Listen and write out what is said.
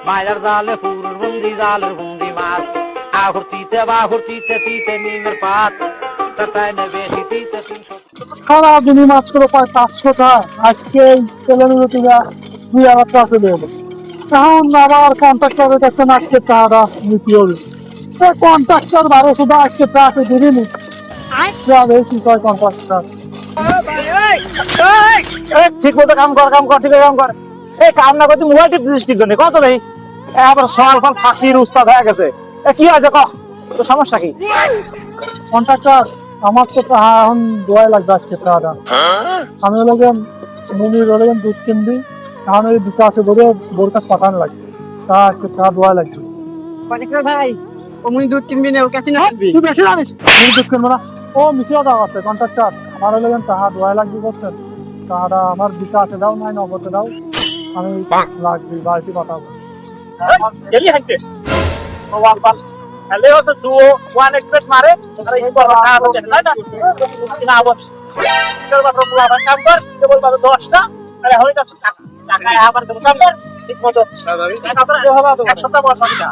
মায়ের জালে পুরুর বন্দি জালের বন্দি মাছ আহুর্তিতে বাহুর্তিতে তিতে নিমের পাত তাই না বেশি তিতে 300 সারাদিনই মাত্র প্রায় 500টা আজকে এই তেলের রুটিটা 2000 টাকা চলে এলো। এখন আবার কন্ট্রাক্টরের কাছে আজকে টাকাটা নিতে হবে। কন্ট্রাক্টর 1200 টাকা আজকে টাকা দিবি কি কয় কন্ট্রাক্টর ঠিক মতো কাম কর ঠিক কাম কর। এই কাম না করতে মোবাইল টিপ দিস ঠিক জন্য কত নেই আবার সকাল ফল ফাঁকির উস্তাদ হয়ে গেছে। কি হয়েছে ক তোর সমস্যা কি? কন্ট্রাক্টর আমার তো টাকা এখন দোয়াই লাগবে আজকে টাকাটা। আমি হলো মনির হলো দুধ কিনবি, এখন ওই দুটো আছে বলে বোর কাছে পাঠানো লাগবে। তা আজকে টাকা দোয়াই লাগবে। কন্ট্রাক্টর ভাই অমনি দুধ কিনবি না ও কাছে না কিনবি? তুই বেশি জানিস আমি দুধ কিনবো না। ও মিশিয়ে দেওয়া আছে কন্ট্রাক্টর আমার হলো টাকা দোয়াই লাগবে করছেন। টাকাটা আমার দিকে আছে দাও নাই নগদে দাও, আমি লাগবে বাড়িতে পাঠাবো। গেলি হাইতে ও ওয়ান পাস হ্যালো তো দুও ওয়ান এক্সপ্রেস মারে আরে এই বড় টাকা হচ্ছে না না না বল তোর বাবা পুরো আবার কাম কর কেবল বাবা 10টা আরে হই যাচ্ছে টাকা আবার কাম কর ঠিক মতো টাকা তো হবে এক সপ্তাহ বড় টাকা